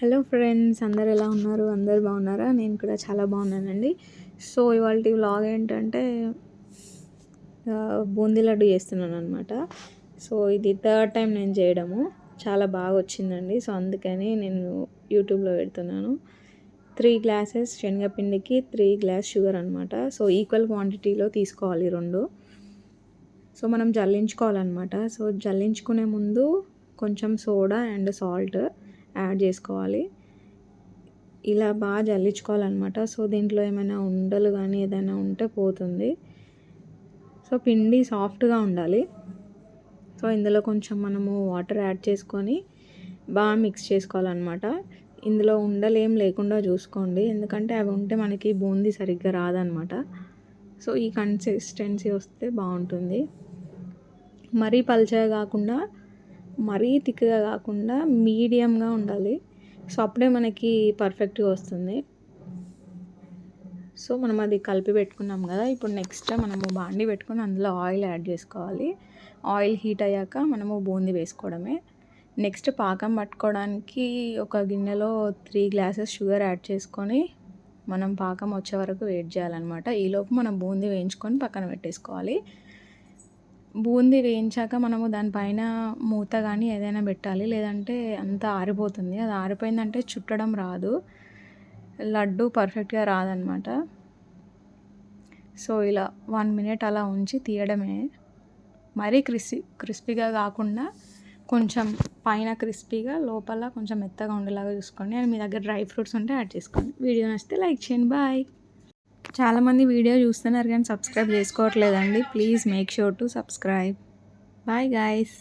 Hello friends, అందరు ఎలా ఉన్నారు? అందరు బాగున్నారా? నేను కూడా చాలా బాగున్నానండి. సో ఇవాల్టి వ్లాగ్ ఏంటంటే బూందీ లడ్డు చేస్తున్నాను అనమాట. సో ఇది థర్డ్ టైం నేను చేయడము. చాలా బాగా వచ్చిందండి. సో అందుకని నేను యూట్యూబ్లో పెడుతున్నాను. 3 గ్లాసెస్ శనగపిండికి 3 గ్లాస్ షుగర్ అనమాట. సో ఈక్వల్ క్వాంటిటీలో తీసుకోవాలి రెండు. సో మనం జల్లించుకోవాలన్నమాట. సో జల్లించుకునే ముందు కొంచెం సోడా అండ్ సాల్ట్ యాడ్ చేసుకోవాలి. ఇలా బాగా జల్లించుకోవాలన్నమాట. సో దీంట్లో ఏమైనా ఉండలు కానీ ఏదైనా ఉంటే పోతుంది. సో పిండి సాఫ్ట్గా ఉండాలి. సో ఇందులో కొంచెం మనము వాటర్ యాడ్ చేసుకొని బాగా మిక్స్ చేసుకోవాలన్నమాట. ఇందులో ఉండలు ఏం లేకుండా చూసుకోండి, ఎందుకంటే అవి ఉంటే మనకి బూందీ సరిగ్గా రాదనమాట. సో ఈ కన్సిస్టెన్సీ వస్తే బాగుంటుంది. మరీ పల్చగా కాకుండా మరీ థిక్గా కాకుండా మీడియంగా ఉండాలి. సో అప్పుడే మనకి పర్ఫెక్ట్గా వస్తుంది. సో మనం అది కలిపి పెట్టుకున్నాం కదా. ఇప్పుడు నెక్స్ట్ మనము బాండి పెట్టుకొని అందులో ఆయిల్ యాడ్ చేసుకోవాలి. ఆయిల్ హీట్ అయ్యాక మనము బూందీ వేసుకోవడమే. నెక్స్ట్ పాకం పట్టుకోవడానికి ఒక గిన్నెలో 3 గ్లాసెస్ షుగర్ యాడ్ చేసుకొని మనం పాకం వచ్చే వరకు వెయిట్ చేయాలన్నమాట. ఈలోపు మనం బూందీ వేయించుకొని పక్కన పెట్టేసుకోవాలి. బూందీ వేయించాక మనము దానిపైన మూత కానీ ఏదైనా పెట్టాలి, లేదంటే అంతా ఆరిపోతుంది. అది ఆరిపోయిందంటే చుట్టడం రాదు, లడ్డు పర్ఫెక్ట్గా రాదనమాట. సో ఇలా 1 మినిట్ అలా ఉంచి తీయడమే. మరీ క్రిస్పీగా కాకుండా కొంచెం పైన క్రిస్పీగా లోపల కొంచెం మెత్తగా ఉండేలాగా చూసుకోండి. అండ్ మీ దగ్గర డ్రై ఫ్రూట్స్ ఉంటే యాడ్ చేసుకోండి. వీడియో నచ్చితే లైక్ చేయండి. బాయ్. చాలామంది వీడియో చూస్తున్నారు కానీ సబ్స్క్రైబ్ చేసుకోవట్లేదండి. Please make sure to subscribe. Bye guys.